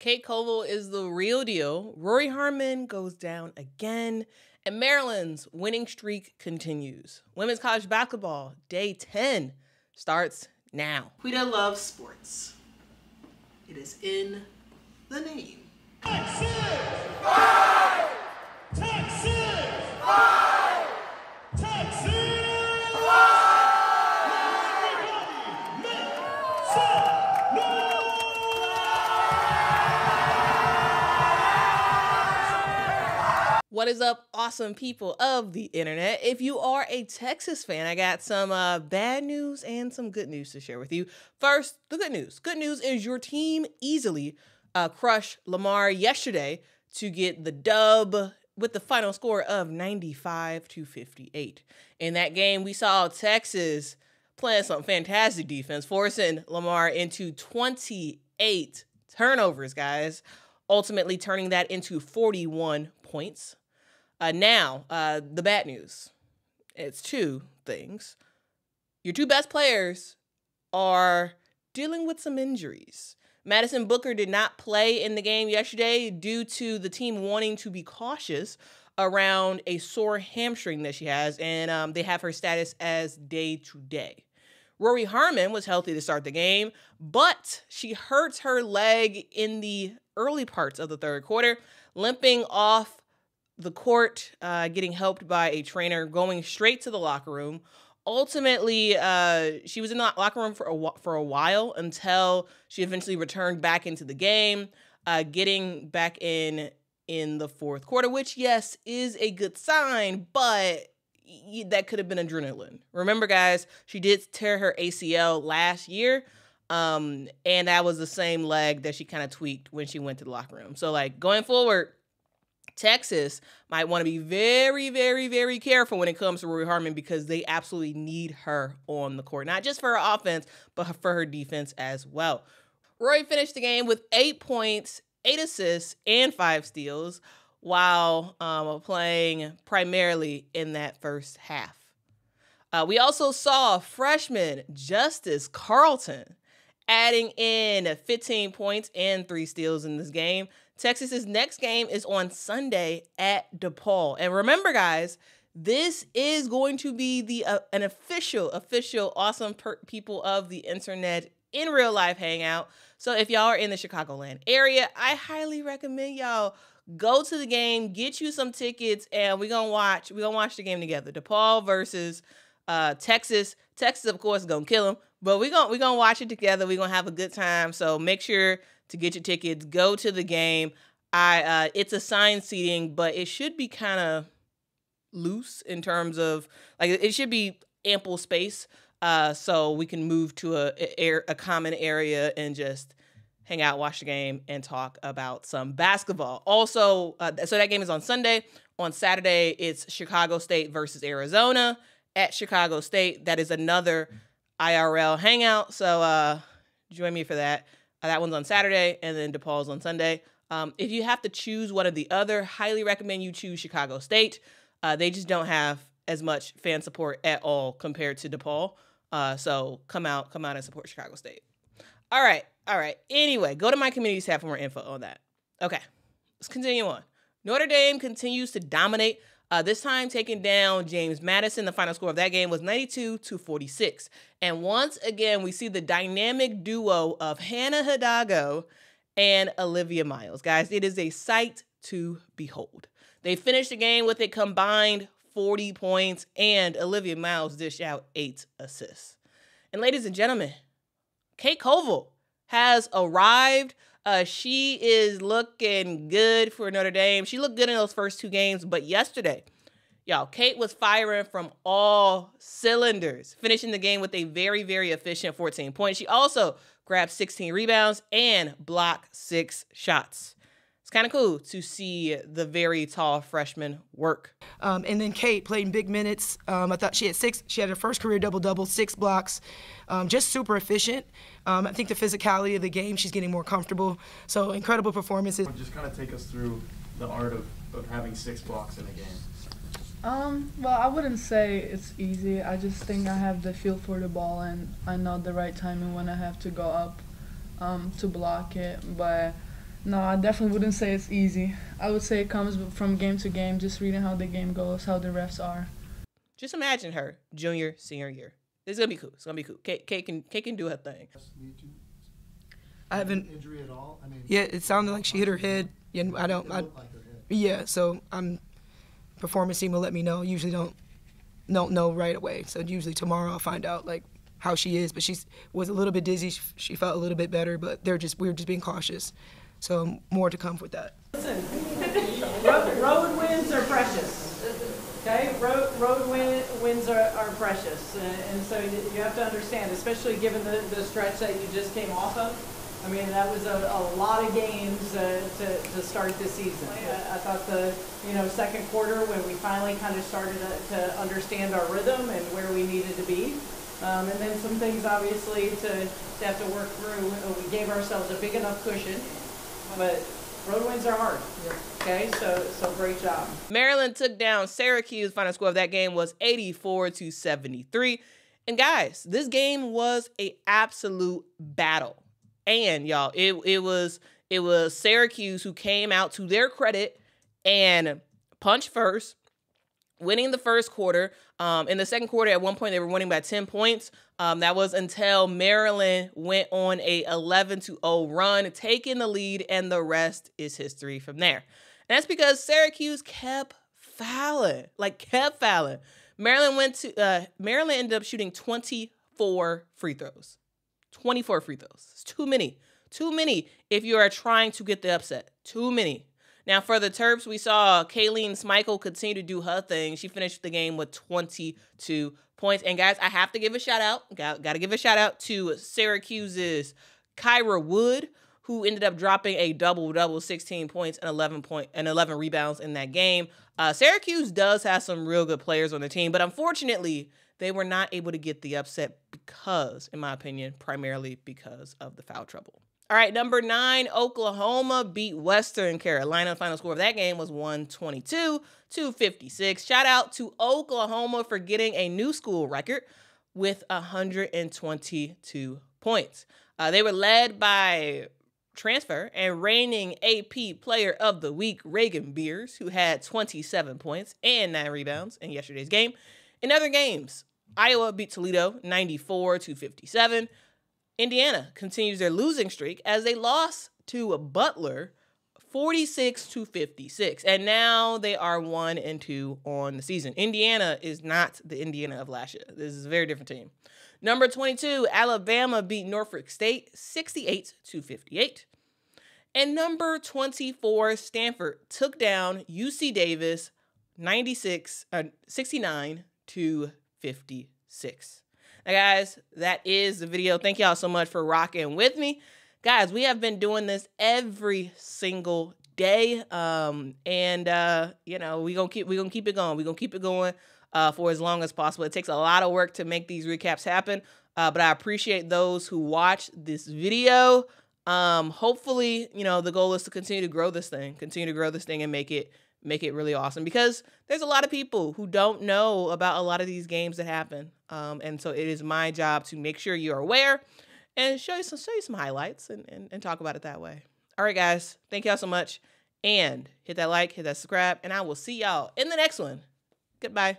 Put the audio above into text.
Kate Koval is the real deal. Rori Harmon goes down again. And Maryland's winning streak continues. Women's college basketball, day 10, starts now. Quita loves sports. It is in the name. Texas! Five! Texas! Five! Texas! What is up, awesome people of the internet? If you are a Texas fan, I got some bad news and some good news to share with you. First, the good news. Good news is your team easily crushed Lamar yesterday to get the dub with the final score of 95-58. In that game, we saw Texas playing some fantastic defense, forcing Lamar into 28 turnovers, guys, ultimately turning that into 41 points. Now, the bad news. It's two things. Your two best players are dealing with some injuries. Madison Booker did not play in the game yesterday due to the team wanting to be cautious around a sore hamstring that she has, and they have her status as day-to-day. Rori Harmon was healthy to start the game, but she hurts her leg in the early parts of the third quarter, limping off the court, getting helped by a trainer, going straight to the locker room. Ultimately, she was in the locker room for a while until she eventually returned back into the game, getting back in the fourth quarter, which, yes, is a good sign, but that could have been adrenaline. Remember, guys, she did tear her ACL last year, and that was the same leg that she kind of tweaked when she went to the locker room. So, going forward, Texas might want to be very, very, very careful when it comes to Rori Harmon because they absolutely need her on the court, not just for her offense, but for her defense as well. Rori finished the game with 8 points, 8 assists, and 5 steals while playing primarily in that first half. We also saw freshman Justice Carlton adding in 15 points and 3 steals in this game. Texas's next game is on Sunday at DePaul. And remember, guys, this is going to be an official awesome people of the internet in real life hangout. So if y'all are in the Chicagoland area, I highly recommend y'all go to the game, get you some tickets, and we're gonna watch the game together. DePaul versus Texas. Texas, of course, is gonna kill them, but we're gonna watch it together. We're gonna have a good time. So make sure to get your tickets, go to the game. It's assigned seating, but it should be kind of loose in terms of it should be ample space, so we can move to a common area and just hang out, watch the game, and talk about some basketball. Also, so that game is on Sunday. On Saturday, it's Chicago State versus Arizona at Chicago State. That is another IRL hangout. So join me for that. That one's on Saturday, and then DePaul's on Sunday. If you have to choose one or the other, highly recommend you choose Chicago State. They just don't have as much fan support at all compared to DePaul. So come out and support Chicago State. All right. Anyway, go to my community tab for more info on that. Okay, let's continue on. Notre Dame continues to dominate. This time taking down James Madison. The final score of that game was 92-46. And once again, we see the dynamic duo of Hannah Hidalgo and Olivia Miles. Guys, it is a sight to behold. They finished the game with a combined 40 points, and Olivia Miles dished out 8 assists. And ladies and gentlemen, Kate Koval has arrived. She is looking good for Notre Dame. She looked good in those first 2 games, but yesterday, y'all, Kate was firing from all cylinders, finishing the game with a very, very efficient 14 points. She also grabbed 16 rebounds and blocked 6 shots. It's kind of cool to see the very tall freshman work. And then Kate played in big minutes. I thought she had her first career double-double, 6 blocks, just super efficient. I think the physicality of the game, she's getting more comfortable. So incredible performances. Just kind of take us through the art of having 6 blocks in a game. Well, I wouldn't say it's easy. I just think I have the feel for the ball and I know the right timing when I have to go up to block it. But No, I definitely wouldn't say it's easy. I would say it comes from game to game, just reading how the game goes, how the refs are. Just imagine her junior, senior year. It's gonna be cool. It's gonna be cool. Kate can do her thing. I haven't injury at all. I mean, yeah, it sounded like she hit her head, and I don't. it looked like her head. Yeah, so performance team will let me know. Usually don't know right away. So usually tomorrow I'll find out like how she is. But she was a little bit dizzy. She felt a little bit better, but we were just being cautious. So more to come with that. Listen, road wins are precious. Okay, road wins are precious, and so you have to understand, especially given the stretch that you just came off of. I mean, that was a lot of games to start this season. I thought the second quarter, when we finally kind of started to understand our rhythm and where we needed to be, and then some things obviously to have to work through. We gave ourselves a big enough cushion, but road wins are hard. Okay, so great job. Maryland took down Syracuse. Final score of that game was 84-73. And guys, this game was an absolute battle. And y'all, it was Syracuse who came out, to their credit, and punched first, winning the first quarter. In the second quarter, at one point, they were winning by 10 points. That was until Maryland went on a 11-0 run, taking the lead, and the rest is history from there. And that's because Syracuse kept fouling. Maryland ended up shooting 24 free throws. 24 free throws. It's too many. Too many if you are trying to get the upset. Too many. Now, for the Terps, we saw Kayleen Smichael continue to do her thing. She finished the game with 22 points. And, guys, I have to give a shout-out. Got to give a shout-out to Syracuse's Kyra Wood, who ended up dropping a double-double, 16 points and 11 rebounds in that game. Syracuse does have some real good players on the team, but unfortunately, they were not able to get the upset because, in my opinion, primarily because of the foul trouble. All right, number 9, Oklahoma beat Western Carolina. The final score of that game was 122-56. Shout out to Oklahoma for getting a new school record with 122 points. They were led by transfer and reigning AP Player of the Week, Reagan Beers, who had 27 points and 9 rebounds in yesterday's game. In other games, Iowa beat Toledo 94-57. Indiana continues their losing streak as they lost to Butler 46-56. And now they are 1-2 on the season. Indiana is not the Indiana of last year. This is a very different team. Number 22, Alabama beat Norfolk State 68-58. And number 24, Stanford took down UC Davis 69-56. Now, guys, that is the video. Thank y'all so much for rocking with me. Guys, we have been doing this every single day. You know, we're gonna keep it going. We're gonna keep it going for as long as possible. It takes a lot of work to make these recaps happen. But I appreciate those who watch this video. Hopefully, you know, the goal is to continue to grow this thing and make it really awesome, because there's a lot of people who don't know about a lot of these games that happen. And so it is my job to make sure you're aware and show you some highlights and talk about it that way. All right, guys, thank y'all so much. And hit that like, hit that subscribe, and I will see y'all in the next one. Goodbye.